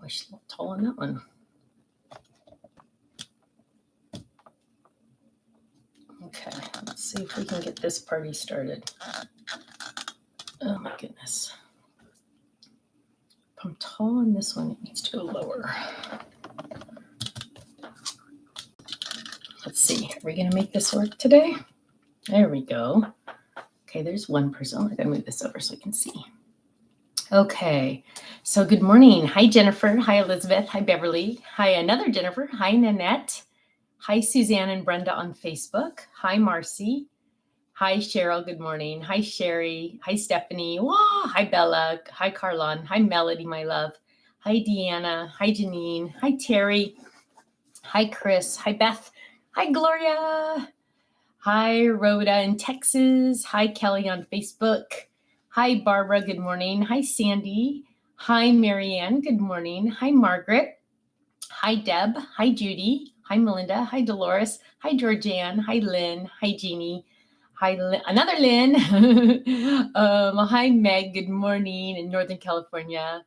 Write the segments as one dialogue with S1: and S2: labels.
S1: I should look tall on that one. Okay, let's see if we can get this party started. Oh my goodness. If I'm tall on this one, it needs to go lower. Let's see, are we gonna make this work today? There we go. Okay, there's one person. I'm gonna move this over so I can see. Okay, so good morning. Hi, Jennifer. Hi, Elizabeth. Hi, Beverly. Hi, another Jennifer. Hi, Nanette. Hi, Suzanne and Brenda on Facebook. Hi, Marcy. Hi, Cheryl. Good morning. Hi, Sherry. Hi, Stephanie. Wah! Hi, Bella. Hi, Carlon. Hi, Melody, my love. Hi, Deanna. Hi, Janine. Hi, Terry. Hi, Chris. Hi, Beth. Hi, Gloria. Hi, Rhoda in Texas. Hi, Kelly on Facebook. Hi, Barbara. Good morning. Hi, Sandy. Hi, Marianne. Good morning. Hi, Margaret. Hi, Deb. Hi, Judy. Hi, Melinda. Hi, Dolores. Hi, Georgianne. Hi, Lynn. Hi, Jeannie. Hi, another Lynn. Hi, Meg. Good morning in Northern California.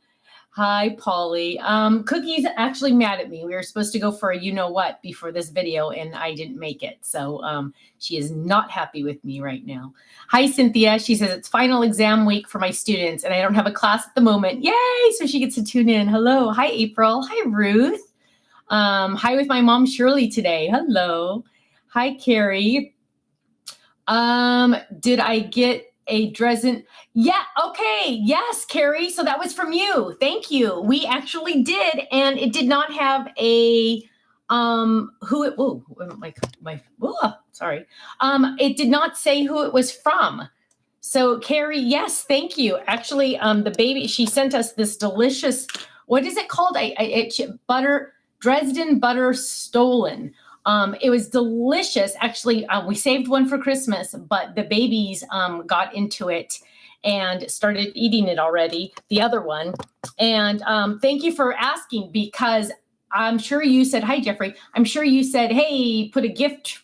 S1: Hi, Polly. Cookie's actually mad at me. We were supposed to go for a you-know-what before this video, and I didn't make it. So she is not happy with me right now. Hi, Cynthia. She says, it's final exam week for my students, and I don't have a class at the moment. Yay! So she gets to tune in. Hello. Hi, April. Hi, Ruth. Hi with my mom, Shirley, today. Hello. Hi, Carrie. Did I get a Dresden? Yeah. Okay. Yes, Carrie. So that was from you. Thank you. We actually did, and it did not have a sorry. It did not say who it was from. So Carrie, yes, thank you. Actually, the baby, she sent us this delicious, what is it called? Dresden butter stolen. It was delicious. Actually, we saved one for Christmas, but the babies got into it and started eating it already, the other one. And thank you for asking, because I'm sure you said, hi, Jeffrey. I'm sure you said, hey, put a gift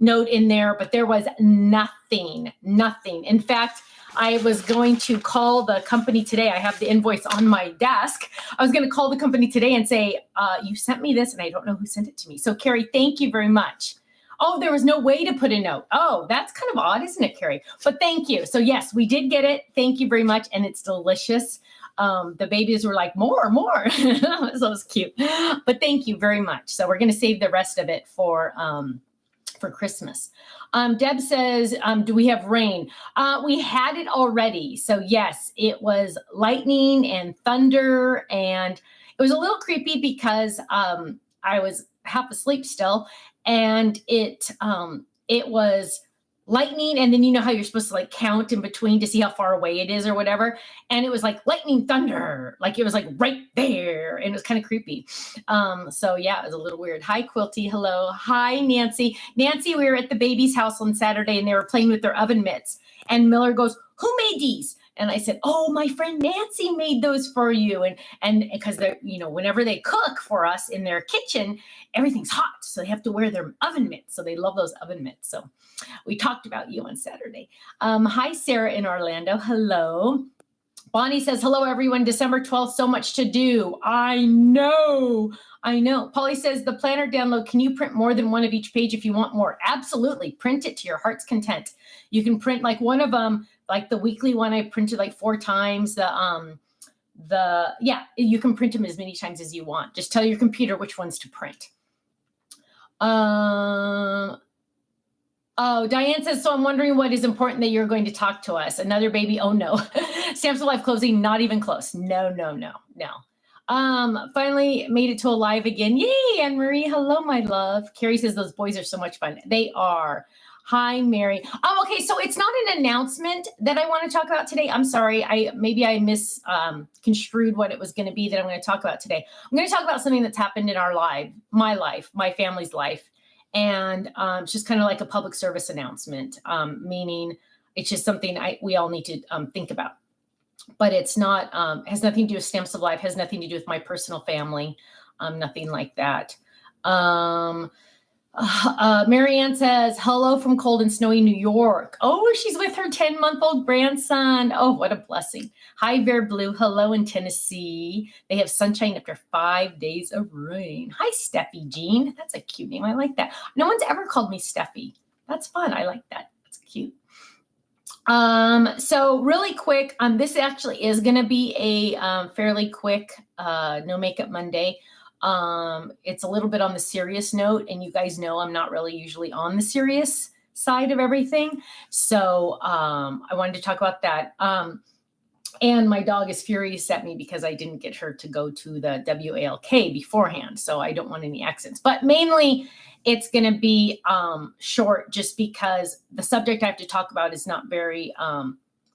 S1: note in there, but there was nothing. In fact, I was going to call the company today. I have the invoice on my desk. I was going to call the company today and say, you sent me this and I don't know who sent it to me. So Carrie, thank you very much. Oh, there was no way to put a note. Oh, that's kind of odd, isn't it, Carrie? But thank you. So yes, we did get it. Thank you very much. And it's delicious. The babies were like, more. So it was cute. But thank you very much. So we're going to save the rest of it for Christmas. Deb says, do we have rain? We had it already. So yes, it was lightning and thunder, and it was a little creepy because I was half asleep still, and it was lightning, and then you know how you're supposed to like count in between to see how far away it is or whatever, and it was like lightning thunder, like it was like right there, and it was kind of creepy. So yeah, it was a little weird. Hi, Quilty. Hello. Hi, Nancy. Nancy, we were at the baby's house on Saturday, and they were playing with their oven mitts, and Miller goes, who made these? And I said, oh, my friend Nancy made those for you. And because they're, whenever they cook for us in their kitchen, everything's hot. So they have to wear their oven mitts. So they love those oven mitts. So we talked about you on Saturday. Hi, Sarah in Orlando. Hello. Bonnie says, hello, everyone. December 12th, so much to do. I know. Polly says, the planner download, can you print more than one of each page if you want more? Absolutely. Print it to your heart's content. You can print like one of them, like the weekly one I printed like 4 times. You can print them as many times as you want. Just tell your computer which ones to print. Oh, Diane says, so I'm wondering what is important that you're going to talk to us. Another baby? Oh, no. Stamps of Life closing, not even close. No. Finally made it to a live again. Yay, Anne-Marie. Hello, my love. Carrie says, those boys are so much fun. They are. Hi, Mary. Okay, so it's not an announcement that I want to talk about today. I'm sorry. Maybe I misconstrued what it was going to be that I'm going to talk about today. I'm going to talk about something that's happened in our life, my family's life. And it's just kind of like a public service announcement, meaning it's just something we all need to think about. But it's not, has nothing to do with Stamps of Life, has nothing to do with my personal family, nothing like that. Marianne says, hello from cold and snowy New York. Oh, she's with her 10-month-old grandson. Oh, what a blessing. Hi, Bear Blue. Hello in Tennessee. They have sunshine after 5 days of rain. Hi, Steffi Jean. That's a cute name. I like that. No one's ever called me Steffi. That's fun. I like that. That's cute. So really quick, this actually is going to be a fairly quick No Makeup Monday. It's a little bit on the serious note, and you guys know I'm not really usually on the serious side of everything. So I wanted to talk about that. And my dog is furious at me because I didn't get her to go to the WALK beforehand. So I don't want any accents, but mainly it's going to be short just because the subject I have to talk about is not very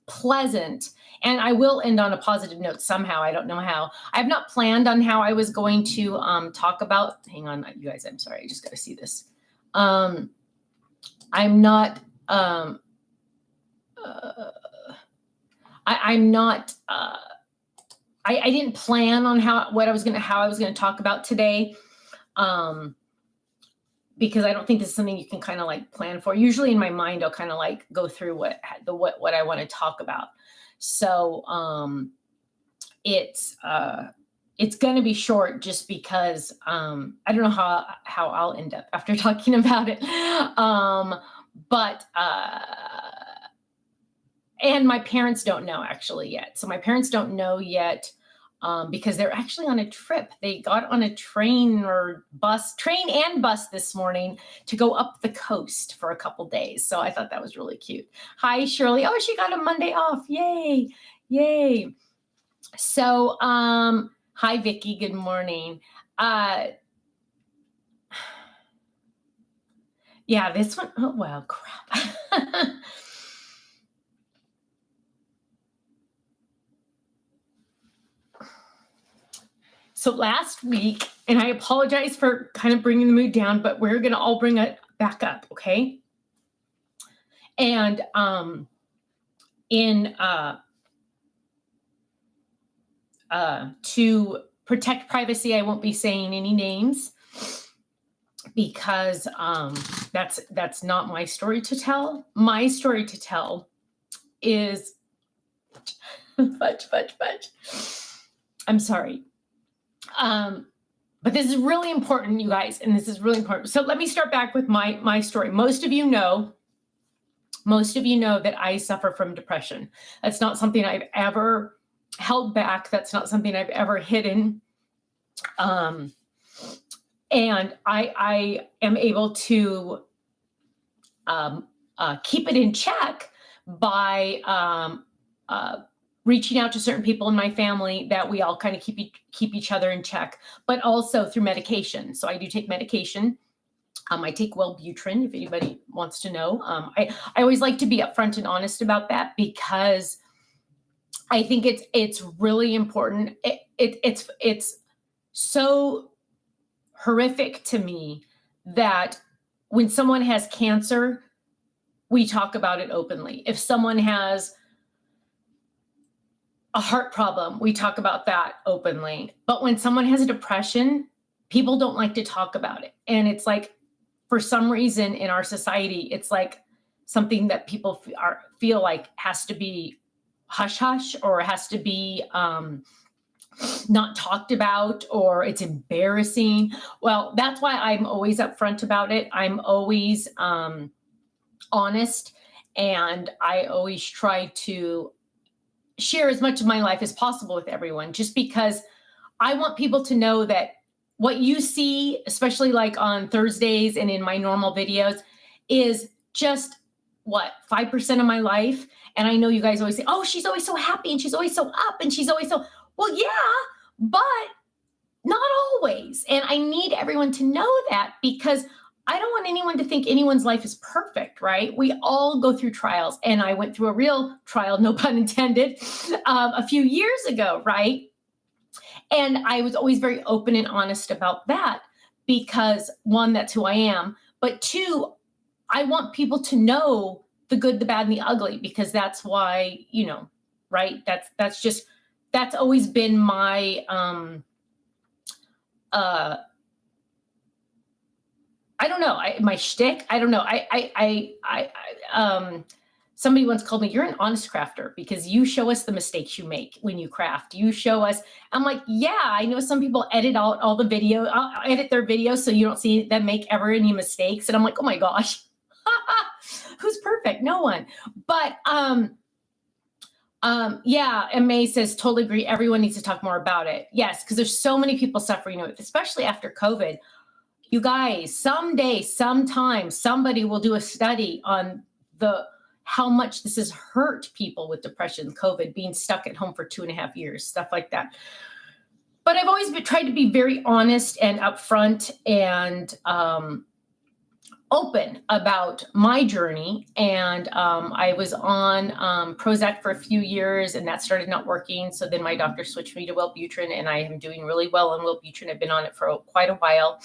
S1: pleasant. And I will end on a positive note somehow. I don't know how. I have not planned on how I was going to talk about. Hang on, you guys. I'm sorry. I just got to see this. I'm not. I'm not. I didn't plan on how I was going to talk about today. Because I don't think this is something you can kind of like plan for. Usually in my mind, I'll kind of like go through what I want to talk about. So it's going to be short just because I don't know how I'll end up after talking about it. And my parents don't know actually yet. So my parents don't know yet. Because they're actually on a trip. They got on a train and bus this morning to go up the coast for a couple days. So I thought that was really cute. Hi, Shirley. Oh, she got a Monday off. Yay. Yay. So, hi, Vicki. Good morning. Yeah, this one. Oh, well, crap. So last week, and I apologize for kind of bringing the mood down, but we're going to all bring it back up, okay? And to protect privacy, I won't be saying any names because that's not my story to tell. My story to tell is fudge. I'm sorry. But this is really important, you guys, and this is really important. So let me start back with my story. Most of you know that I suffer from depression. That's not something I've ever held back. That's not something I've ever hidden. And I am able to keep it in check by reaching out to certain people in my family that we all kind of keep each other in check, but also through medication. So I do take medication. I take Wellbutrin, if anybody wants to know. I always like to be upfront and honest about that because I think it's really important. It's so horrific to me that when someone has cancer, we talk about it openly. If someone has a heart problem, we talk about that openly. But when someone has a depression, people don't like to talk about it. And it's like, for some reason in our society, it's like something that people feel like has to be hush hush or has to be not talked about, or it's embarrassing. Well, that's why I'm always upfront about it. I'm always honest, and I always try to share as much of my life as possible with everyone, just because I want people to know that what you see, especially like on Thursdays and in my normal videos, is just 5% of my life. And I know you guys always say, oh, she's always so happy and she's always so up and she's always so, well, yeah, but not always. And I need everyone to know that because I don't want anyone to think anyone's life is perfect, right? We all go through trials, and I went through a real trial, no pun intended, a few years ago, right? And I was always very open and honest about that because, one, that's who I am, but two, I want people to know the good, the bad, and the ugly, because that's why, right? That's always been my I don't know. My shtick. I don't know. Somebody once called me, "You're an honest crafter because you show us the mistakes you make when you craft. You show us." I'm like, "Yeah, I know some people edit out all the video, edit their videos so you don't see them make ever any mistakes." And I'm like, "Oh my gosh, who's perfect? No one." But yeah, and May says, totally agree. Everyone needs to talk more about it. Yes, because there's so many people suffering with, especially after COVID. You guys, someday, sometime, somebody will do a study on how much this has hurt people with depression, COVID, being stuck at home for 2.5 years, stuff like that. But I've always tried to be very honest and upfront and open about my journey. And I was on Prozac for a few years, and that started not working. So then my doctor switched me to Wellbutrin, and I am doing really well on Wellbutrin. I've been on it for quite a while.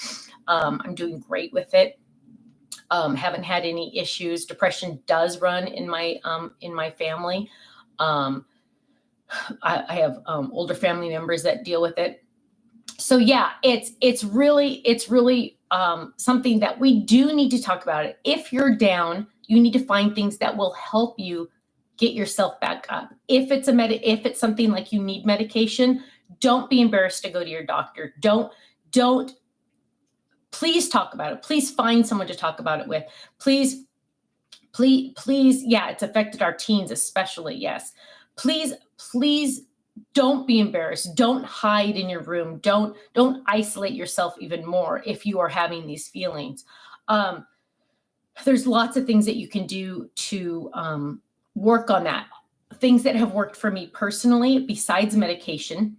S1: I'm doing great with it. Haven't had any issues. Depression does run in my family. I have older family members that deal with it. So yeah, it's really something that we do need to talk about. It. If you're down, you need to find things that will help you get yourself back up. If it's something like you need medication, don't be embarrassed to go to your doctor. Don't. Please talk about it. Please find someone to talk about it with. Please. Yeah, it's affected our teens especially. Yes. Please don't be embarrassed. Don't hide in your room. Don't isolate yourself even more if you are having these feelings. There's lots of things that you can do to work on that. Things that have worked for me personally, besides medication,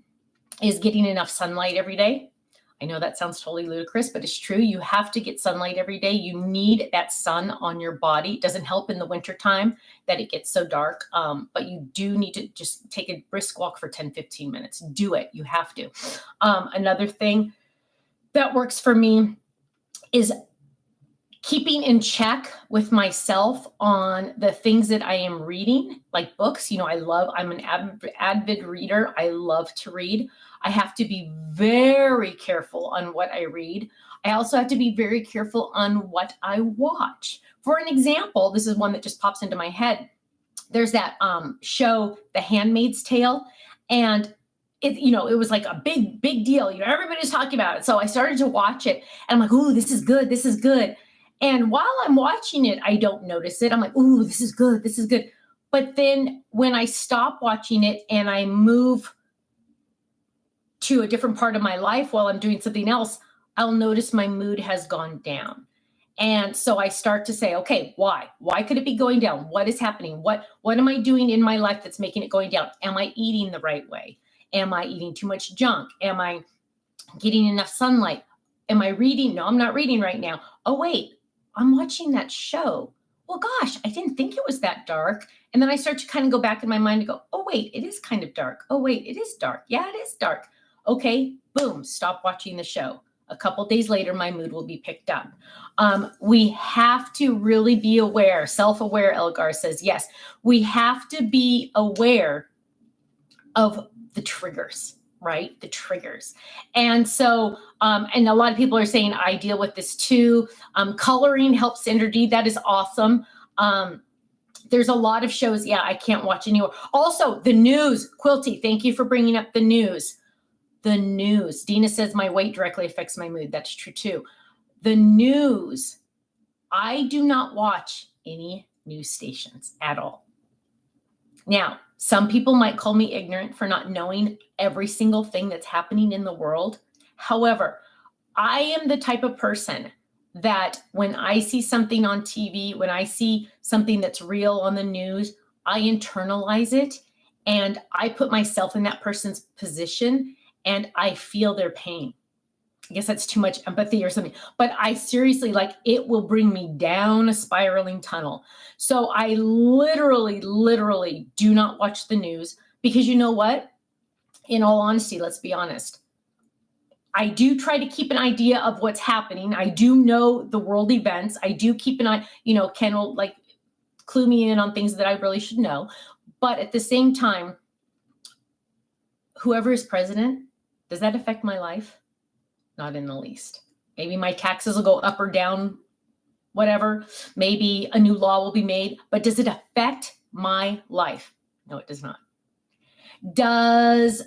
S1: is getting enough sunlight every day. I know that sounds totally ludicrous, but it's true. You have to get sunlight every day. You need that sun on your body. It doesn't help in the wintertime that it gets so dark, but you do need to just take a brisk walk for 10, 15 minutes. Do it. You have to. Another thing that works for me is keeping in check with myself on the things that I am reading, like books. I'm an avid reader. I love to read. I have to be very careful on what I read. I also have to be very careful on what I watch. For an example, this is one that just pops into my head. There's that show, The Handmaid's Tale, and it was like a big deal. Everybody's talking about it. So I started to watch it, and I'm like, "Ooh, this is good. This is good." And while I'm watching it, I don't notice it. I'm like, "Ooh, this is good. This is good." But then when I stop watching it and I move to a different part of my life while I'm doing something else, I'll notice my mood has gone down. And so I start to say, okay, why? Why could it be going down? What is happening? What am I doing in my life that's making it going down? Am I eating the right way? Am I eating too much junk? Am I getting enough sunlight? Am I reading? No, I'm not reading right now. Oh, wait, I'm watching that show. Well, gosh, I didn't think it was that dark. And then I start to kind of go back in my mind and go, oh, wait, it is kind of dark. Oh, wait, it is dark. Yeah, it is dark. Okay, boom, stop watching the show. A couple days later, my mood will be picked up. We have to really be aware, self-aware, Elgar says, yes, we have to be aware of the triggers, right? The triggers. And so, and a lot of people are saying, I deal with this too. Coloring helps energy. That is awesome. There's a lot of shows, yeah, I can't watch anymore. Also, the news. Quilty, thank you for bringing up the news. The news. Dina says my weight directly affects my mood. That's true too. The news. I do not watch any news stations at all. Now, some people might call me ignorant for not knowing every single thing that's happening in the world. However, I am the type of person that when I see something on TV, when I see something that's real on the news, I internalize it and I put myself in that person's position and I feel their pain. I guess that's too much empathy or something, but I seriously, it will bring me down a spiraling tunnel. So I literally do not watch the news because you know what? In all honesty, let's be honest. I do try to keep an idea of what's happening. I do know the world events. I do keep an eye, Ken will clue me in on things that I really should know. But at the same time, whoever is president, does that affect my life? Not in the least. Maybe my taxes will go up or down, whatever. Maybe a new law will be made, but does it affect my life? No, it does not. Does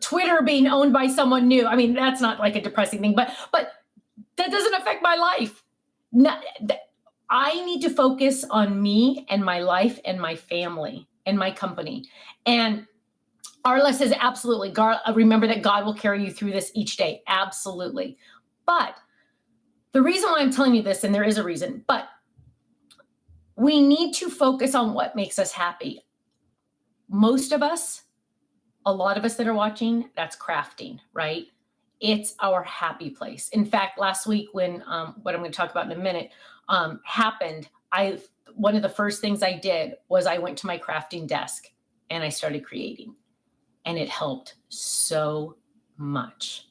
S1: Twitter being owned by someone new? I mean, that's not like a depressing thing, but that doesn't affect my life. I need to focus on me and my life and my family and my company. And Arla says, absolutely. Remember that God will carry you through this each day. Absolutely. But the reason why I'm telling you this, and there is a reason, but we need to focus on what makes us happy. Most of us, a lot of us that are watching, that's crafting, right? It's our happy place. In fact, last week when what I'm going to talk about in a minute happened, one of the first things I did was I went to my crafting desk and I started creating. And it helped so much.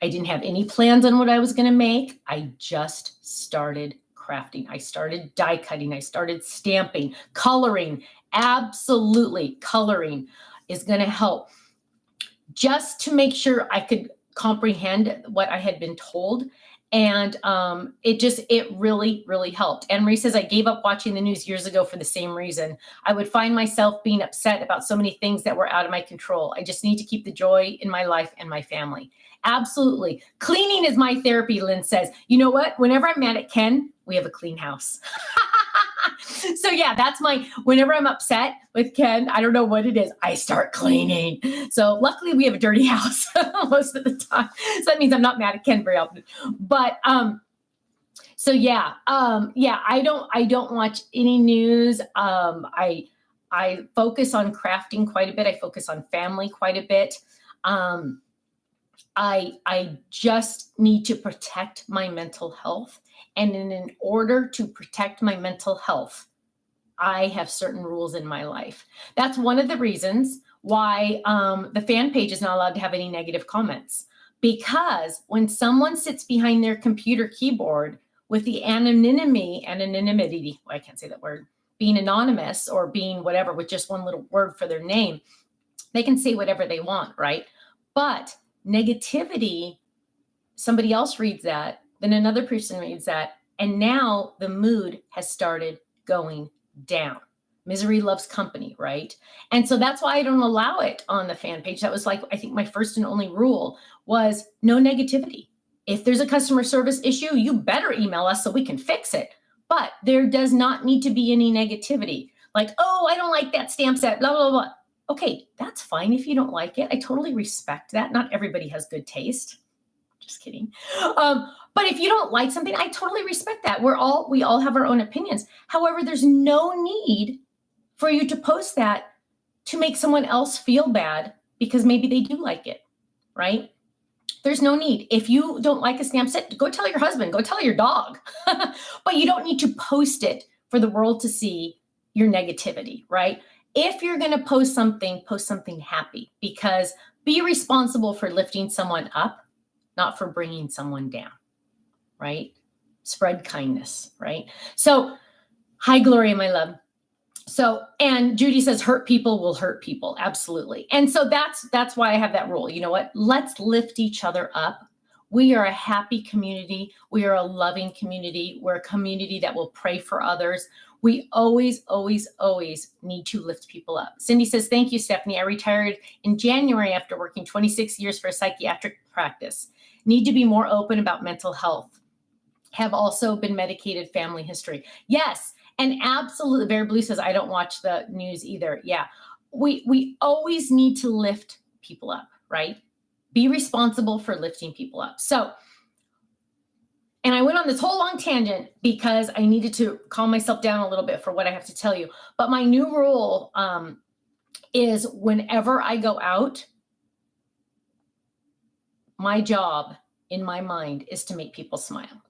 S1: I didn't have any plans on what I was going to make. I just started crafting. I started die cutting. I started stamping, coloring. Absolutely, coloring is going to help just to make sure I could comprehend what I had been told. And it really, really helped. And Marie says, I gave up watching the news years ago for the same reason. I would find myself being upset about so many things that were out of my control. I just need to keep the joy in my life and my family. Absolutely. Cleaning is my therapy, Lynn says. You know what? Whenever I'm mad at Ken, we have a clean house. So yeah, that's whenever I'm upset with Ken, I don't know what it is, I start cleaning. So luckily we have a dirty house most of the time. So that means I'm not mad at Ken very often. But so yeah, I don't watch any news. I focus on crafting quite a bit. I focus on family quite a bit. I just need to protect my mental health. And in order to protect my mental health, I have certain rules in my life. That's one of the reasons why the fan page is not allowed to have any negative comments. Because when someone sits behind their computer keyboard with the anonymity, I can't say that word, being anonymous or being whatever with just one little word for their name, they can say whatever they want, right? But negativity, somebody else reads that, then another person reads that, and now the mood has started going down. Misery loves company, right? And so that's why I don't allow it on the fan page. That was I think my first and only rule was no negativity. If there's a customer service issue, you better email us so we can fix it. But there does not need to be any negativity. Oh, I don't like that stamp set, blah, blah, blah. Okay, that's fine if you don't like it. I totally respect that. Not everybody has good taste. Just kidding. But if you don't like something, I totally respect that. We all have our own opinions. However, there's no need for you to post that to make someone else feel bad because maybe they do like it, right? There's no need. If you don't like a stamp set, go tell your husband, go tell your dog. But you don't need to post it for the world to see your negativity, right? If you're going to post something happy, because be responsible for lifting someone up, not for bringing someone down, right? Spread kindness, right? So, hi, Gloria, my love. So, and Judy says, hurt people will hurt people. Absolutely. And so that's why I have that rule. You know what? Let's lift each other up. We are a happy community. We are a loving community. We're a community that will pray for others. We always, always, always need to lift people up. Cindy says, thank you, Stephanie. I retired in January after working 26 years for a psychiatric practice. Need to be more open about mental health. Have also been medicated, family history. Yes. And absolutely, Bear Blue says, I don't watch the news either. Yeah, we always need to lift people up, right? Be responsible for lifting people up. So, and I went on this whole long tangent because I needed to calm myself down a little bit for what I have to tell you. But my new rule is whenever I go out, my job in my mind is to make people smile.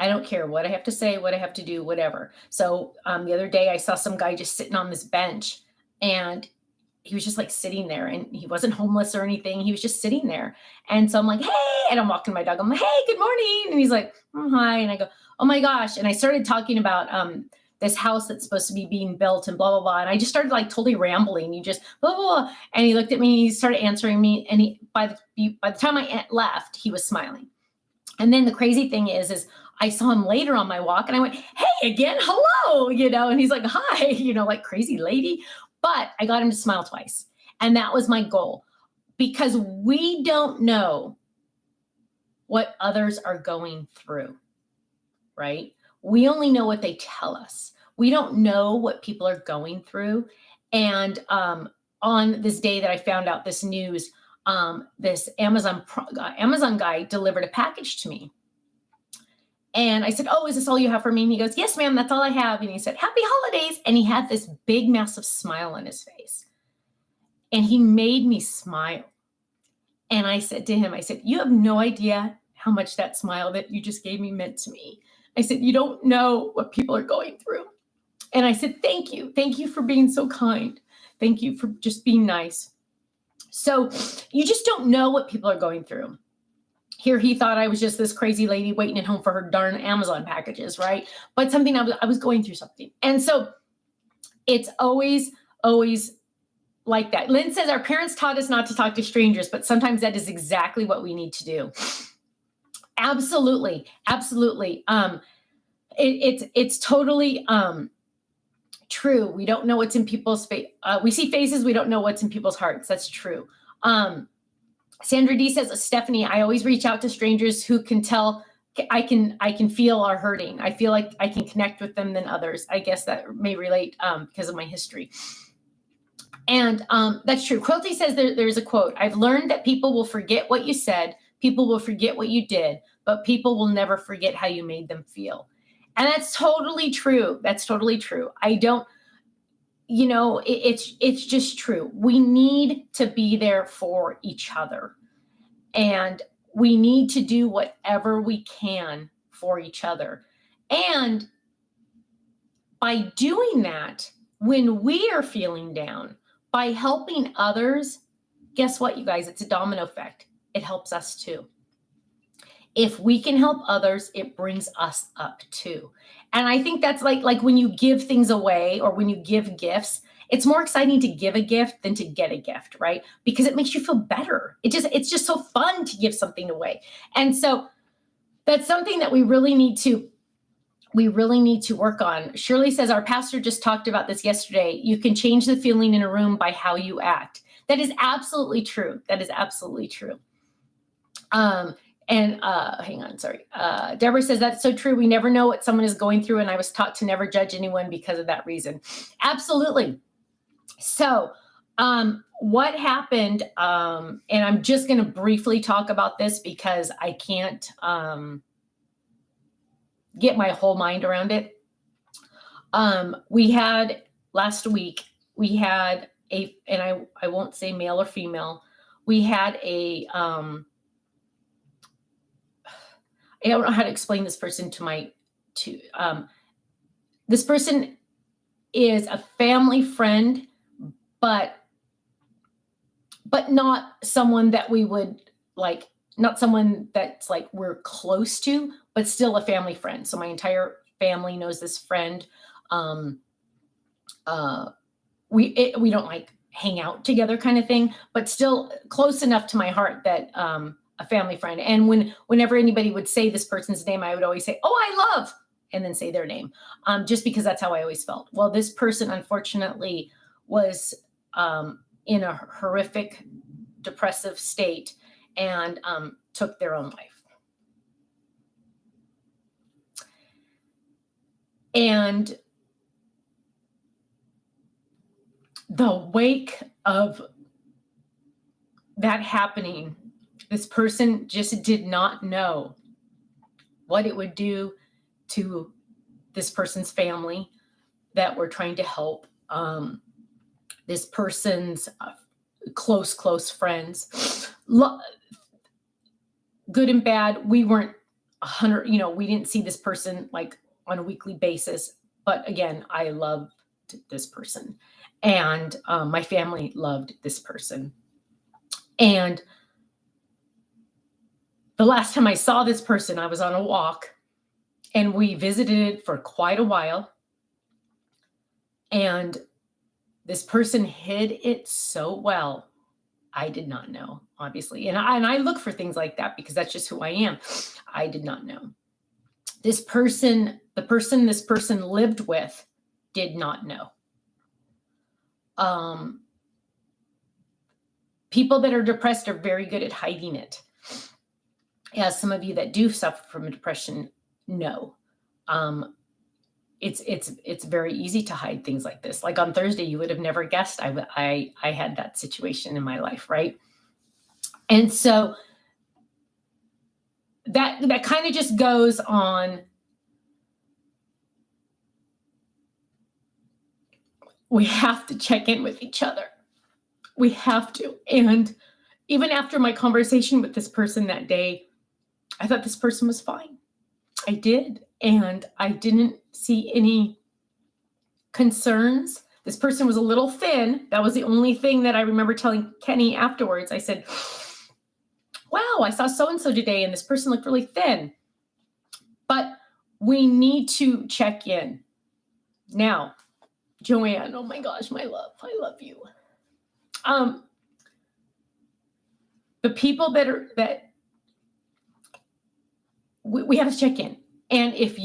S1: I don't care what I have to say, what I have to do, whatever. So the other day I saw some guy just sitting on this bench and he was just sitting there, and he wasn't homeless or anything. He was just sitting there. And so I'm like, hey, and I'm walking my dog. I'm like, hey, good morning. And he's like, hi. And I go, oh my gosh. And I started talking about this house that's supposed to be being built and blah, blah, blah. And I just started totally rambling. He just, blah, blah, blah. And he looked at me and he started answering me. And by the time I left, he was smiling. And then the crazy thing is I saw him later on my walk and I went, hey, again, hello, and he's like, hi, like crazy lady. But I got him to smile twice. And that was my goal, because we don't know what others are going through, right? We only know what they tell us. We don't know what people are going through. And on this day that I found out this news, this Amazon guy delivered a package to me. And I said, oh, is this all you have for me? And he goes, yes, ma'am, that's all I have. And he said, happy holidays. And he had this big, massive smile on his face. And he made me smile. And I said to him, I said, you have no idea how much that smile that you just gave me meant to me. I said, you don't know what people are going through. And I said, thank you. Thank you for being so kind. Thank you for just being nice. So you just don't know what people are going through. Here he thought I was just this crazy lady waiting at home for her darn Amazon packages, right? But something I was going through something. And so it's always like that. Lynn says our parents taught us not to talk to strangers, but sometimes that is exactly what we need to do. Absolutely. It's totally true. We don't know what's in people's face. We see faces. We don't know what's in people's hearts. That's true. Sandra D says, Stephanie, I always reach out to strangers who can tell I can feel are hurting. I feel like I can connect with them than others. I guess that may relate because of my history. And that's true. Quilty says there's a quote. I've learned that people will forget what you said. People will forget what you did, but people will never forget how you made them feel. And that's totally true. That's totally true. I don't, it's just true. We need to be there for each other. And we need to do whatever we can for each other. And by doing that, when we are feeling down, by helping others, guess what, you guys? It's a domino effect. It helps us too. If we can help others, it brings us up too. And I think that's like when you give things away or when you give gifts, it's more exciting to give a gift than to get a gift, right? Because it makes you feel better. It's just so fun to give something away. And so that's something that we really need to work on. Shirley says, our pastor just talked about this yesterday. You can change the feeling in a room by how you act. That is absolutely true. That is absolutely true. Hang on, sorry. Deborah says, that's so true. We never know what someone is going through. And I was taught to never judge anyone because of that reason. Absolutely. So what happened, and I'm just going to briefly talk about this because I can't get my whole mind around it. We had last week, we had and I won't say male or female, we had I don't know how to explain this person this person is a family friend, but not someone that we would like, not someone that's like we're close to, but still a family friend. So my entire family knows this friend. We don't like hang out together kind of thing, but still close enough to my heart that a family friend. And whenever anybody would say this person's name, I would always say, oh, I love, and then say their name, just because that's how I always felt. Well, this person unfortunately was in a horrific depressive state and took their own life. And the wake of that happening, this person just did not know what it would do to this person's family that we're trying to help, this person's close friends. Good and bad, we weren't 100, we didn't see this person like on a weekly basis. But again, I loved this person and my family loved this person. And the last time I saw this person, I was on a walk and we visited for quite a while. And this person hid it so well I did not know, obviously. And I look for things like that because that's just who I am. I did not know. This person, the person this person lived with, did not know. People that are depressed are very good at hiding it. As some of you that do suffer from a depression know. It's very easy to hide things like this. Like on Thursday, you would have never guessed I had that situation in my life, right? And so that kind of just goes on. We have to check in with each other. We have to. And even after my conversation with this person that day, I thought this person was fine. I did. And I didn't see any concerns. This person was a little thin. That was the only thing that I remember telling Kenny afterwards. I said, wow, I saw so-and-so today, and this person looked really thin. But we need to check in. Now, Joanne, oh my gosh, my love, I love you. The people that we have to check in. And if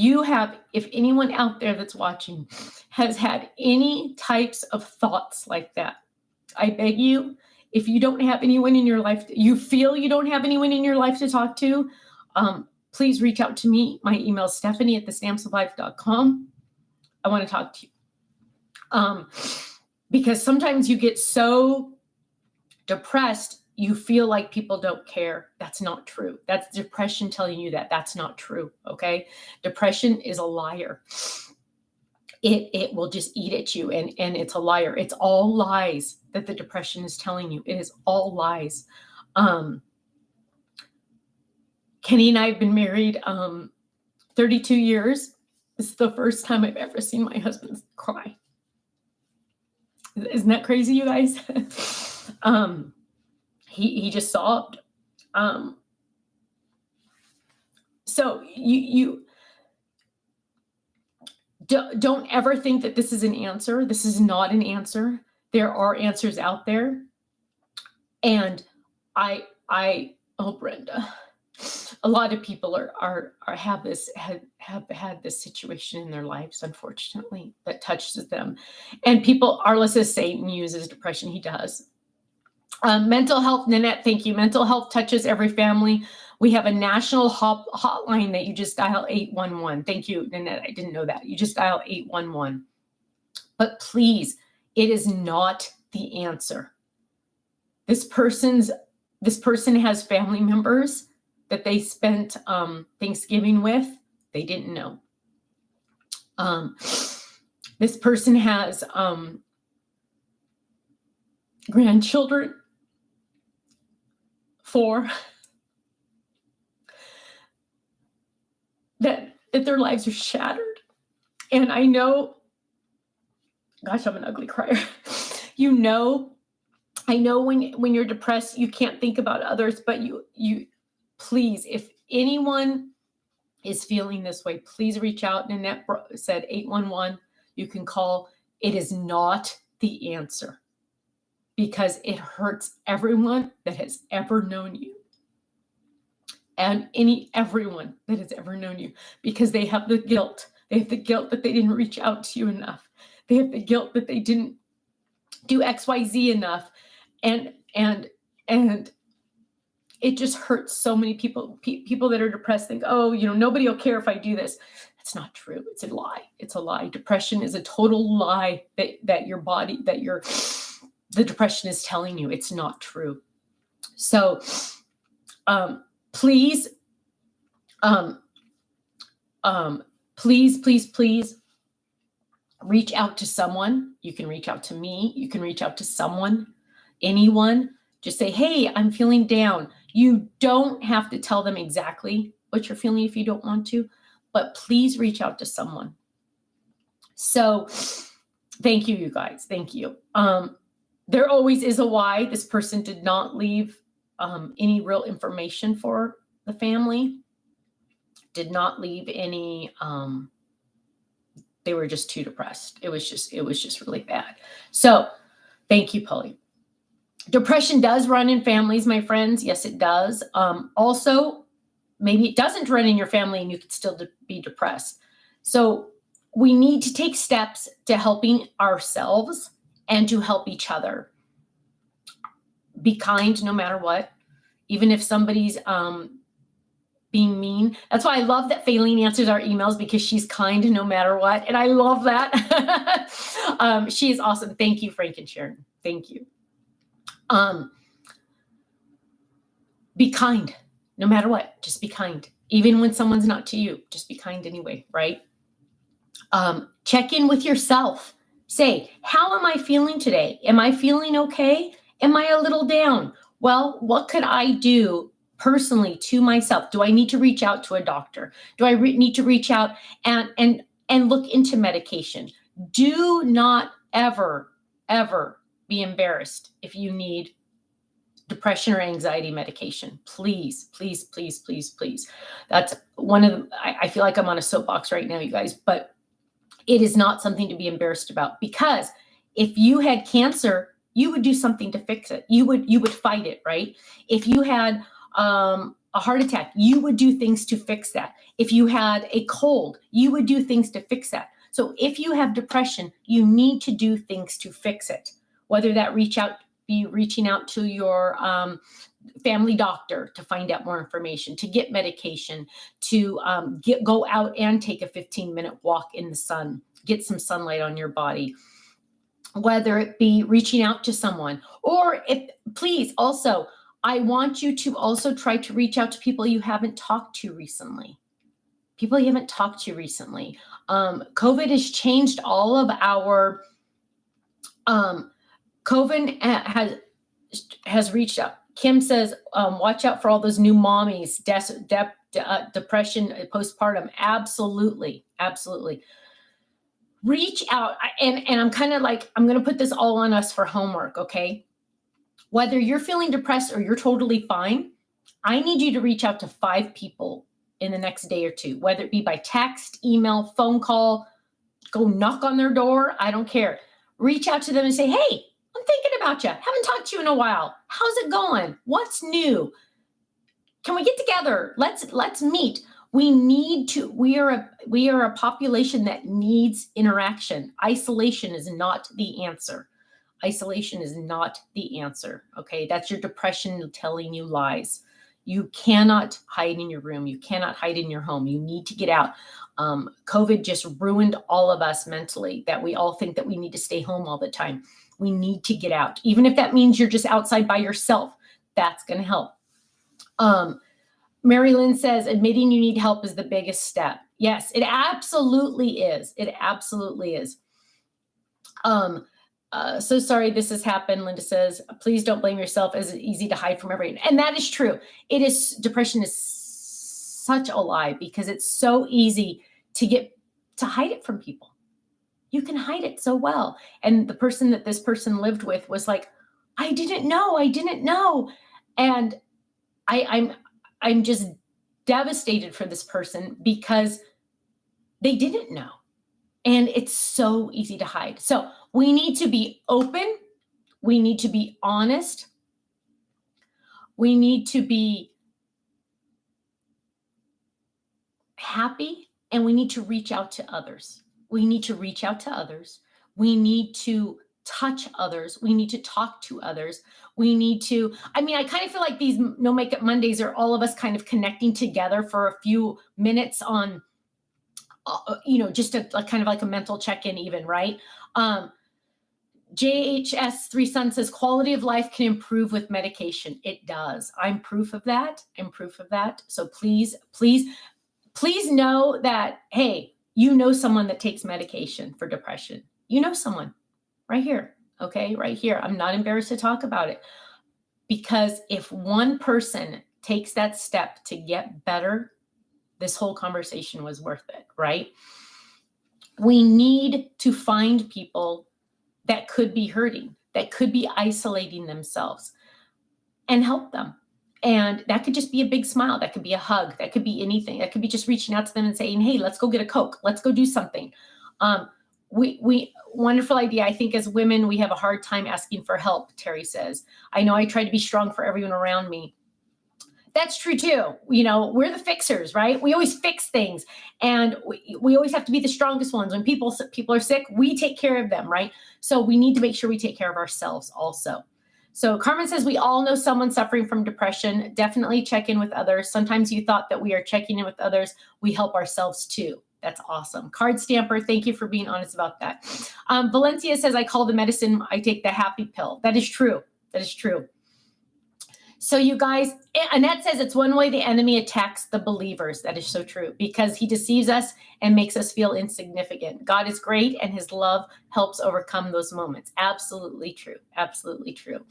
S1: anyone out there that's watching has had any types of thoughts like that, I beg you, if you don't have anyone in your life, you feel you don't have anyone in your life to talk to, please reach out to me. My email is stephanie@thestampsoflife.com. I want to talk to you. Because sometimes you get so depressed, you feel like people don't care. That's not true. That's depression telling you that. That's not true, okay? Depression is a liar. It will just eat at you, and it's a liar. It's all lies that the depression is telling you. It is all lies. Kenny and I have been married 32 years. This is the first time I've ever seen my husband cry. Isn't that crazy, you guys? He just sobbed. So you don't ever think that this is an answer. This is not an answer. There are answers out there. And oh, Brenda, a lot of people have had this situation in their lives, unfortunately, that touches them. And people, Arliss says Satan uses depression. He does. Mental health, Nanette, thank you. Mental health touches every family. We have a national hotline that you just dial 811. Thank you, Nanette. I didn't know that. You just dial 811. But please, it is not the answer. This person has family members that they spent Thanksgiving with. They didn't know. This person has grandchildren, 4, that their lives are shattered. And I know, gosh, I'm an ugly crier. I know when you're depressed, you can't think about others, but you please, if anyone is feeling this way, please reach out. Nanette said 811. You can call. It is not the answer, because it hurts everyone that has ever known you, and everyone that has ever known you, because they have the guilt. They have the guilt that they didn't reach out to you enough. They have the guilt that they didn't do XYZ enough. And it just hurts so many people. People that are depressed think, oh, nobody will care if I do this. That's not true. It's a lie. It's a lie. Depression is a total lie that your body, the depression is telling you. It's not true. So please, please reach out to someone. You can reach out to me. You can reach out to someone, anyone. Just say, hey, I'm feeling down. You don't have to tell them exactly what you're feeling if you don't want to, but please reach out to someone. So thank you, you guys. Thank you. There always is a why. This person did not leave any real information for the family. Did not leave any, they were just too depressed. It was just really bad. So thank you, Polly. Depression does run in families, my friends. Yes, it does. Also, maybe it doesn't run in your family and you could still be depressed. So we need to take steps to helping ourselves and to help each other. Be kind no matter what, even if somebody's being mean. That's why I love that Faylene answers our emails, because she's kind no matter what. And I love that. She is awesome. Thank you, Frank and Sharon. Thank you. Be kind no matter what. Just be kind. Even when someone's not to you, just be kind anyway, right? Check in with yourself. Say, how am I feeling today? Am I feeling okay? Am I a little down? Well, what could I do personally to myself? Do I need to reach out to a doctor? Do I need to reach out and look into medication? Do not ever be embarrassed if you need depression or anxiety medication. Please, please, please, please, please. That's one of the, I feel like I'm on a soapbox right now, you guys, but it is not something to be embarrassed about, because if you had cancer, you would do something to fix it. You would fight it, right? If you had a heart attack, you would do things to fix that. If you had a cold, you would do things to fix that. So if you have depression, you need to do things to fix it, whether that be reaching out to your family doctor to find out more information, to get medication, to go out and take a 15-minute walk in the sun, get some sunlight on your body, whether it be reaching out to someone, or please also, I want you to also try to reach out to people you haven't talked to recently. People you haven't talked to recently. COVID has changed all of our, COVID has reached out. Kim says, watch out for all those new mommies, depression, postpartum. Absolutely, absolutely. Reach out, and I'm kind of like, I'm going to put this all on us for homework, okay? Whether you're feeling depressed or you're totally fine, I need you to reach out to 5 people in the next day or 2, whether it be by text, email, phone call, go knock on their door, I don't care. Reach out to them and say, hey, I'm thinking about you. Haven't talked to you in a while. How's it going? What's new? Can we get together? Let's meet. We need to, we are a population that needs interaction. Isolation is not the answer. Isolation is not the answer, okay? That's your depression telling you lies. You cannot hide in your room. You cannot hide in your home. You need to get out. COVID just ruined all of us mentally, that we all think that we need to stay home all the time. We need to get out. Even if that means you're just outside by yourself, that's going to help. Mary Lynn says, admitting you need help is the biggest step. Yes, it absolutely is. It absolutely is. So sorry this has happened. Linda says, please don't blame yourself, as it's easy to hide from everyone. And that is true. Depression is such a lie, because it's so easy to hide it from people. You can hide it so well. And the person that this person lived with was like, I didn't know. And I'm just devastated for this person, because they didn't know. And it's so easy to hide. So we need to be open. We need to be honest. We need to be happy, and we need to reach out to others. We need to reach out to others. We need to touch others. We need to talk to others. We need to, I kind of feel like these No Makeup Mondays are all of us kind of connecting together for a few minutes on, just a kind of like a mental check-in even, right? JHS 3 Sun says, quality of life can improve with medication. It does. I'm proof of that. So please know that, hey, you know someone that takes medication for depression. You know someone right here. Okay, right here. I'm not embarrassed to talk about it, because if one person takes that step to get better, this whole conversation was worth it, right? We need to find people that could be hurting, that could be isolating themselves, and help them. And that could just be a big smile. That could be a hug. That could be anything. That could be just reaching out to them and saying, hey, let's go get a Coke. Let's go do something. wonderful idea. I think as women, we have a hard time asking for help, Terry says. I know I try to be strong for everyone around me. That's true too. We're the fixers, right? We always fix things, and we always have to be the strongest ones. When people are sick, we take care of them, right? So we need to make sure we take care of ourselves also. So Carmen says, we all know someone suffering from depression. Definitely check in with others. Sometimes you thought that we are checking in with others. We help ourselves too. That's awesome. Card Stamper, thank you for being honest about that. Valencia says, I call the medicine, I take the happy pill. That is true. That is true. So you guys, Annette says it's one way the enemy attacks the believers. That is so true, because he deceives us and makes us feel insignificant. God is great, and his love helps overcome those moments. Absolutely true. Absolutely true.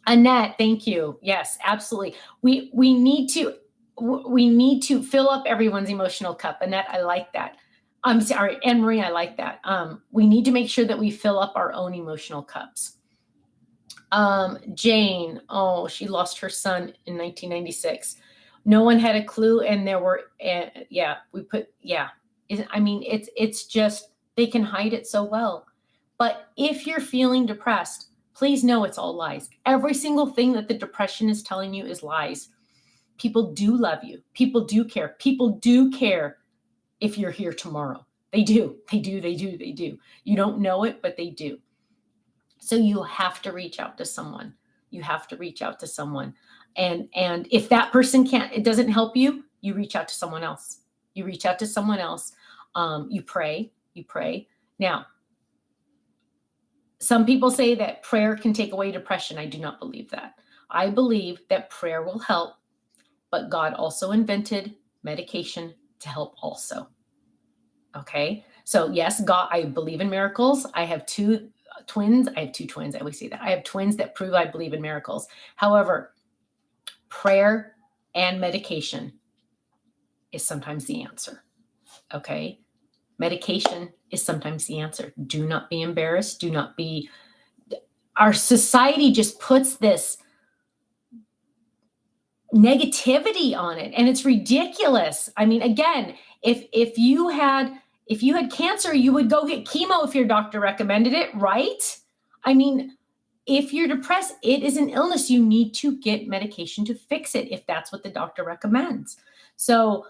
S1: Annette, thank you. Yes, absolutely. We need to fill up everyone's emotional cup. Annette, I like that. I'm sorry, Anne Marie, I like that. We need to make sure that we fill up our own emotional cups. Jane, she lost her son in 1996. No one had a clue, and there were, it's just, they can hide it so well. But if you're feeling depressed, please know it's all lies. Every single thing that the depression is telling you is lies. People do love you. People do care. People do care if you're here tomorrow. They do. They do. They do. They do. You don't know it, but they do. So you have to reach out to someone. You have to reach out to someone. And if that person it doesn't help you, you reach out to someone else. You reach out to someone else. You pray. Now, some people say that prayer can take away depression. I do not believe that. I believe that prayer will help, but God also invented medication to help also. Okay? So yes, God, I believe in miracles. I have two twins. I always say that. I have twins that prove I believe in miracles. However, prayer and medication is sometimes the answer. Okay? Medication is sometimes the answer. Do not be embarrassed. Our society just puts this negativity on it, and it's ridiculous. I mean, again, if you had cancer, you would go get chemo if your doctor recommended it, right? I mean, if you're depressed, it is an illness. You need to get medication to fix it if that's what the doctor recommends. So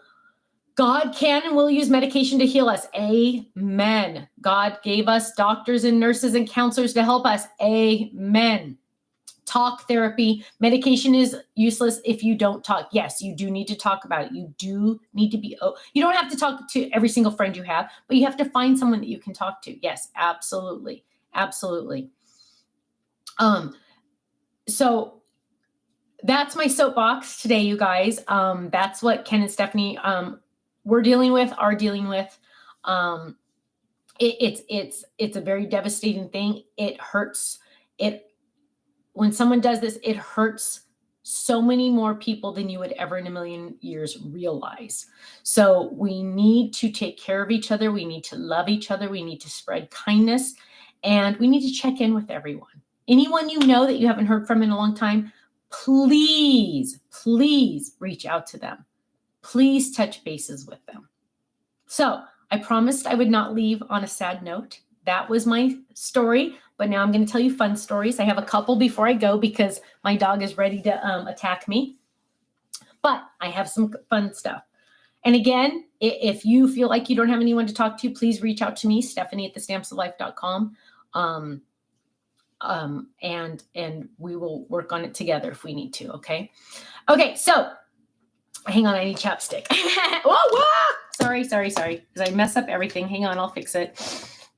S1: God can and will use medication to heal us. Amen. God gave us doctors and nurses and counselors to help us. Amen. Talk therapy. Medication is useless if you don't talk. Yes, you do need to talk about it. You do need to you don't have to talk to every single friend you have, but you have to find someone that you can talk to. Yes, absolutely. Absolutely. So that's my soapbox today, you guys. That's what Ken and Stephanie are dealing with. It's a very devastating thing. It hurts. When someone does this, it hurts so many more people than you would ever in a million years realize. So we need to take care of each other. We need to love each other. We need to spread kindness, and we need to check in with everyone. Anyone you know that you haven't heard from in a long time, please reach out to them. Please touch bases with them. So I promised I would not leave on a sad note. That was my story, but now I'm going to tell you fun stories. I have a couple before I go because my dog is ready to attack me, but I have some fun stuff. And again, if you feel like you don't have anyone to talk to, please reach out to me, Stephanie@thestampsoflife.com. And we will work on it together if we need to. Okay. So hang on. I need chapstick. Whoa. Sorry. Because I mess up everything. Hang on. I'll fix it.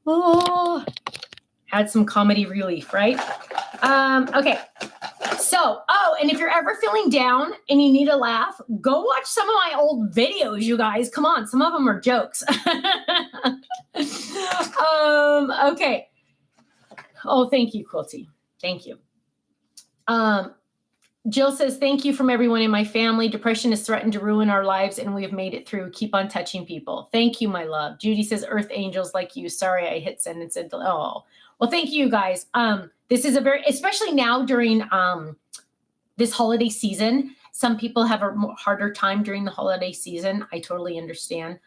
S1: Oh, had some comedy relief, right? Okay. So, and if you're ever feeling down and you need a laugh, go watch some of my old videos, you guys. Come on. Some of them are jokes. Okay. Oh, thank you, Quilty. Thank you. Jill says, thank you from everyone in my family. Depression has threatened to ruin our lives, and we have made it through. Keep on touching people. Thank you, my love. Judy says, earth angels like you. Sorry, I hit send and said, oh. Well, thank you, guys. This is especially now during this holiday season, some people have a harder time during the holiday season. I totally understand.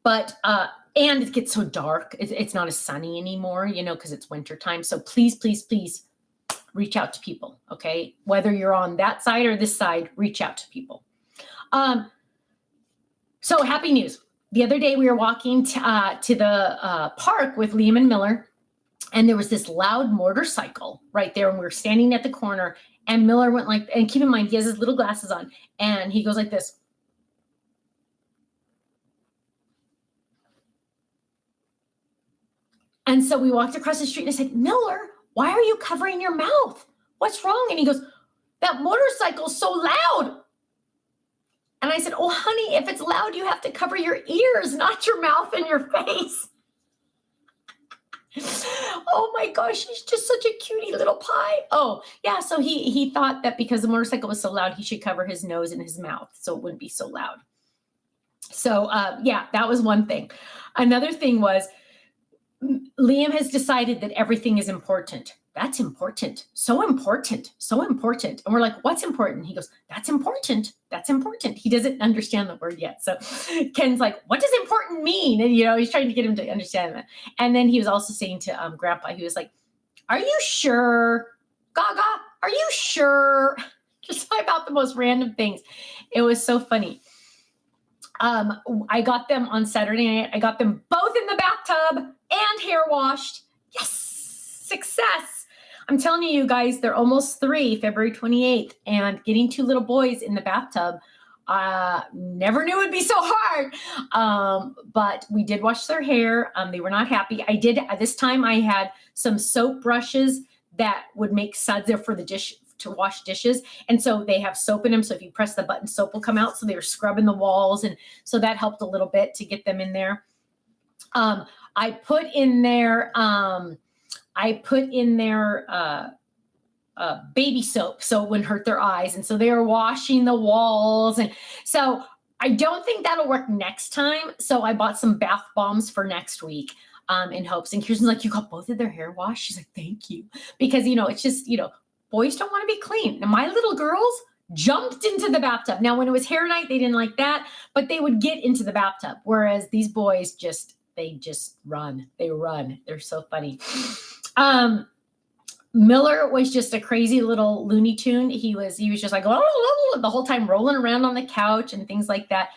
S1: But And it gets so dark. It's not as sunny anymore, because it's winter time. So please, please, please reach out to people. Okay. Whether you're on that side or this side, reach out to people. So happy news. The other day we were walking to the park with Liam and Miller, and there was this loud motorcycle right there. And we were standing at the corner, and Miller went like, and keep in mind, he has his little glasses on, and he goes like this. And so we walked across the street and I said, Miller, why are you covering your mouth? What's wrong? And he goes, that motorcycle's so loud. And I said, oh, honey, if it's loud, you have to cover your ears, not your mouth and your face. Oh my gosh, he's just such a cutie little pie. Oh, yeah. So he thought that because the motorcycle was so loud, he should cover his nose and his mouth so it wouldn't be so loud. So yeah, that was one thing. Another thing was Liam has decided that everything is important. That's important. So important. So important. And we're like, what's important? He goes, that's important. That's important. He doesn't understand the word yet. So Ken's like, what does important mean? And, he's trying to get him to understand that. And then he was also saying to Grandpa, he was like, are you sure? Gaga, are you sure? Just about the most random things. It was so funny. I got them on Saturday night. I got them both in the bathtub and hair washed. Yes, success. I'm telling you guys, they're almost 3, February 28th, and getting 2 little boys in the bathtub, never knew it'd be so hard. But we did wash their hair. They were not happy. This time I had some soap brushes that would make suds there for the dish to wash dishes. And so they have soap in them. So if you press the button, soap will come out. So they were scrubbing the walls. And so that helped a little bit to get them in there. I put in there baby soap so it wouldn't hurt their eyes. And so they were washing the walls. And so I don't think that'll work next time. So I bought some bath bombs for next week in hopes. And Kirsten's like, you got both of their hair washed? She's like, thank you. Because, it's just, boys don't want to be clean. Now, my little girls jumped into the bathtub. Now, when it was hair night, they didn't like that, but they would get into the bathtub. Whereas these boys they just run. They run. They're so funny. Miller was just a crazy little Looney Tune. He was just like the whole time rolling around on the couch and things like that.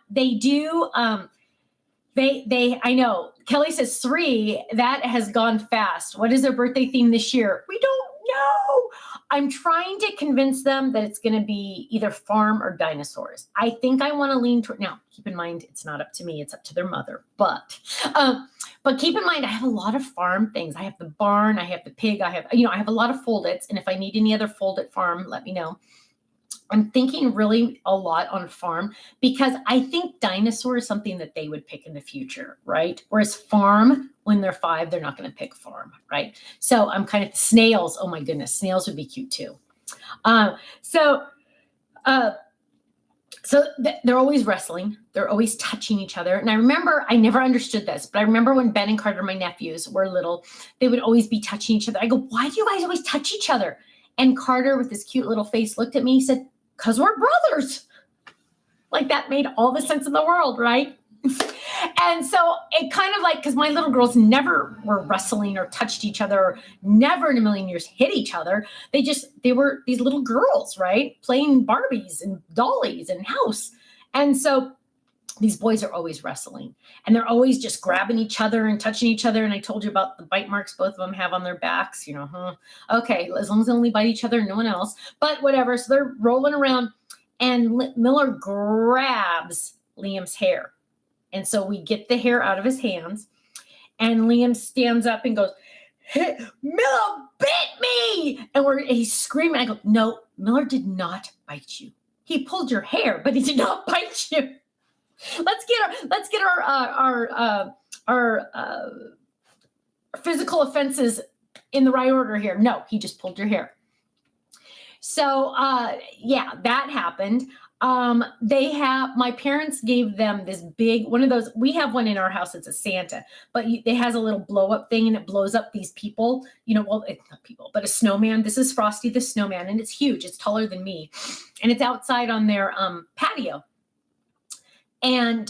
S1: They do. I know Kelly says 3. That has gone fast. What is their birthday theme this year? We don't know. I'm trying to convince them that it's going to be either farm or dinosaurs. I think I want to lean toward. Now, keep in mind, it's not up to me. It's up to their mother. But keep in mind, I have a lot of farm things. I have the barn. I have the pig. I have a lot of fold-its. And if I need any other fold-it farm, let me know. I'm thinking really a lot on farm because I think dinosaur is something that they would pick in the future, right? Whereas farm, when they're 5, they're not going to pick farm, right? So I'm kind of snails. Oh my goodness, snails would be cute too. So they're always wrestling. They're always touching each other. And I remember, I never understood this, but I remember when Ben and Carter, my nephews, were little, they would always be touching each other. I go, why do you guys always touch each other? And Carter, with his cute little face, looked at me. He said, because we're brothers. Like that made all the sense in the world, right? And so it kind of like, because my little girls never were wrestling or touched each other, or never in a million years hit each other. They were these little girls, right? Playing Barbies and dollies and house. And so these boys are always wrestling and they're always just grabbing each other and touching each other. And I told you about the bite marks both of them have on their backs, Okay, as long as they only bite each other, no one else, but whatever. So they're rolling around and Miller grabs Liam's hair. And so we get the hair out of his hands and Liam stands up and goes, hey, Miller bit me. And he's screaming. I go, no, Miller did not bite you. He pulled your hair, but he did not bite you. Let's get our physical offenses in the right order here. No, he just pulled your hair. So yeah, that happened. My parents gave them this big one of those. We have one in our house. It's a Santa, but it has a little blow up thing and it blows up these people, well, it's not people, but a snowman. This is Frosty the Snowman and it's huge. It's taller than me and it's outside on their patio. And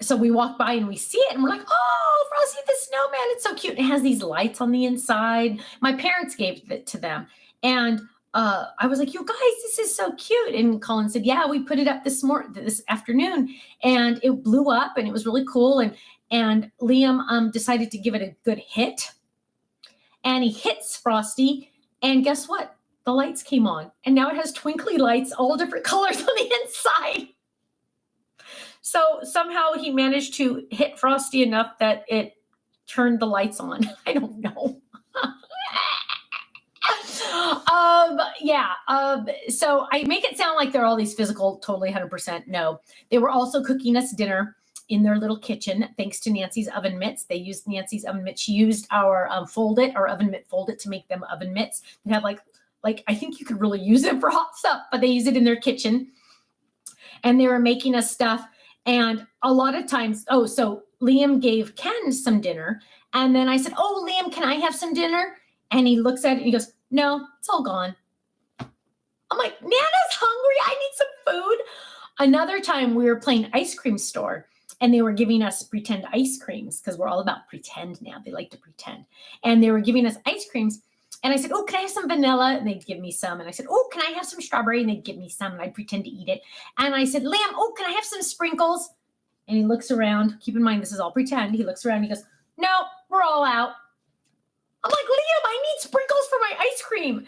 S1: so we walk by and we see it and we're like, oh, Frosty the Snowman, it's so cute. It has these lights on the inside. My parents gave it to them. And I was like, you guys, this is so cute. And Colin said, yeah, we put it up this afternoon, and it blew up and it was really cool. And Liam decided to give it a good hit. And he hits Frosty. And guess what? The lights came on. And now it has twinkly lights, all different colors on the inside. So somehow he managed to hit Frosty enough that it turned the lights on. I don't know. So I make it sound like they're all these physical, totally 100%. No, they were also cooking us dinner in their little kitchen, thanks to Nancy's oven mitts. They used Nancy's oven mitts. She used our oven mitt Fold It to make them oven mitts. They have like I think you could really use it for hot stuff, but they use it in their kitchen. And they were making us stuff. And a lot of times, so Liam gave Ken some dinner. And then I said, oh, Liam, can I have some dinner? And he looks at it and he goes, no, it's all gone. I'm like, Nana's hungry. I need some food. Another time we were playing ice cream store and they were giving us pretend ice creams because we're all about pretend now. They like to pretend. And they were giving us ice creams. And I said, oh, can I have some vanilla? And they'd give me some. And I said, oh, can I have some strawberry? And they'd give me some. And I'd pretend to eat it. And I said, Liam, oh, can I have some sprinkles? And he looks around. Keep in mind, this is all pretend. He looks around. He goes, no, we're all out. I'm like, Liam, I need sprinkles for my ice cream.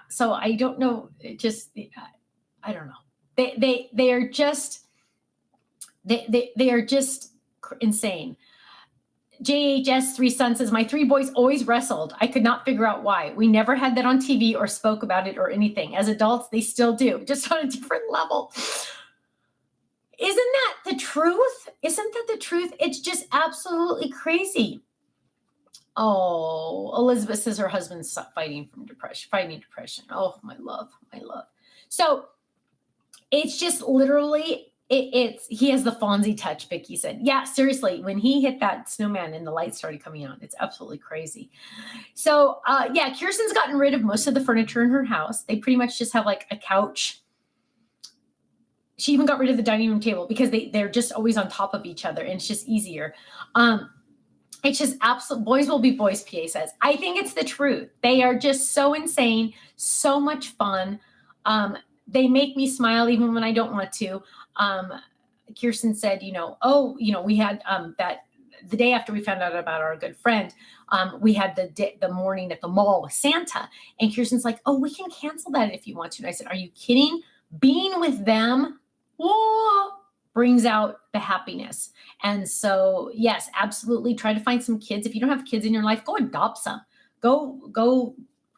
S1: So I don't know. I don't know. They are just insane. JHS 3 Son says, my 3 boys always wrestled. I could not figure out why. We never had that on TV or spoke about it or anything. As adults, they still do, just on a different level. Isn't that the truth? Isn't that the truth? It's just absolutely crazy. Oh, Elizabeth says her husband's fighting depression. Oh, my love. So it's just literally, he has the Fonzie touch, Vicky said. Yeah, seriously, when he hit that snowman and the lights started coming on, it's absolutely crazy. So Kirsten's gotten rid of most of the furniture in her house. They pretty much just have like a couch. She even got rid of the dining room table because they're just always on top of each other and it's just easier. It's just absolute boys will be boys, PA says. I think it's the truth. They are just so insane, so much fun. They make me smile even when I don't want to. Kirsten said, we had that the day after we found out about our good friend, we had the morning at the mall with Santa. And Kirsten's like, oh, we can cancel that if you want to. And I said, are you kidding? Being with them, brings out the happiness. And so, yes, absolutely. Try to find some kids. If you don't have kids in your life, go adopt some. Go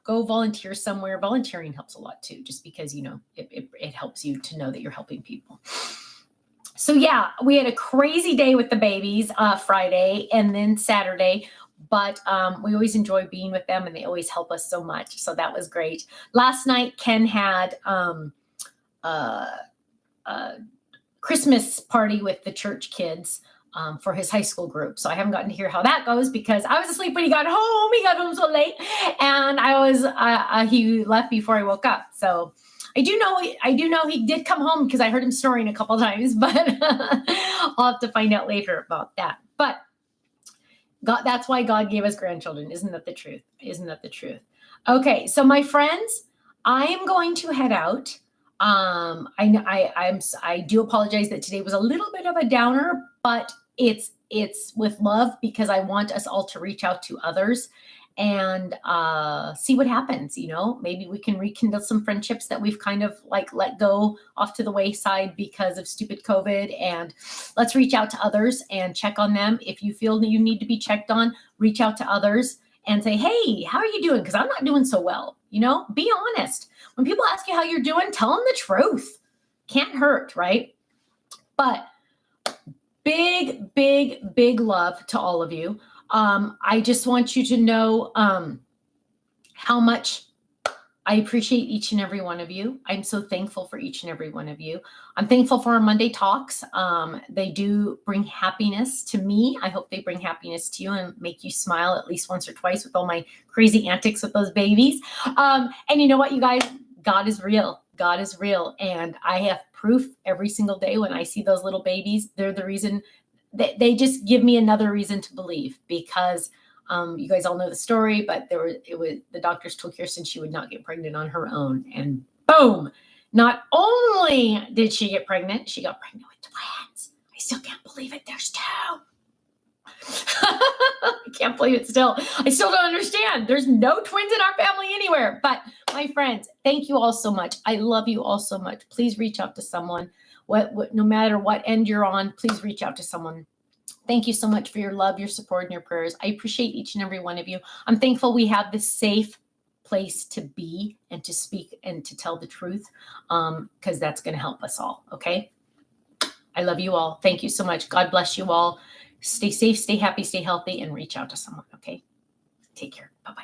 S1: volunteer somewhere. Volunteering helps a lot too, just because, it helps you to know that you're helping people. So yeah, we had a crazy day with the babies, Friday and then Saturday, but we always enjoy being with them and they always help us so much. So that was great. Last night, Ken had Christmas party with the church kids for his high school group. So I haven't gotten to hear how that goes because I was asleep when he got home. He got home so late and he left before I woke up. So I do know he did come home because I heard him snoring a couple of times, but I'll have to find out later about that. But God, that's why God gave us grandchildren. Isn't that the truth? Okay. So my friends, I am going to head out. I do apologize that today was a little bit of a downer, but it's with love because I want us all to reach out to others and see what happens. Maybe we can rekindle some friendships that we've kind of like let go off to the wayside because of stupid COVID. And let's reach out to others and check on them. If you feel that you need to be checked on, reach out to others and say, hey, how are you doing? Because I'm not doing so well. Be honest. When people ask you how you're doing, tell them the truth. Can't hurt, right? But big, big, big love to all of you. I just want you to know how much I appreciate each and every one of you. I'm so thankful for each and every one of you. I'm thankful for our Monday talks. They do bring happiness to me. I hope they bring happiness to you and make you smile at least once or twice with all my crazy antics with those babies. And you know what, you guys? God is real. God is real. And I have proof every single day when I see those little babies. They're the reason that they just give me another reason to believe, because you guys all know the story, but the doctors told Kirsten she would not get pregnant on her own. And boom, not only did she get pregnant, she got pregnant with twins. I still can't believe it. There's two. I can't believe it still. I still don't understand. There's no twins in our family anywhere. But my friends, thank you all so much. I love you all so much. Please reach out to someone. No matter what end you're on, please reach out to someone. Thank you so much for your love, your support, and your prayers. I appreciate each and every one of you. I'm thankful we have this safe place to be and to speak and to tell the truth, because that's going to help us all. Okay. I love you all. Thank you so much. God bless you all. Stay safe, stay happy, stay healthy, and reach out to someone. Okay. Take care. Bye-bye.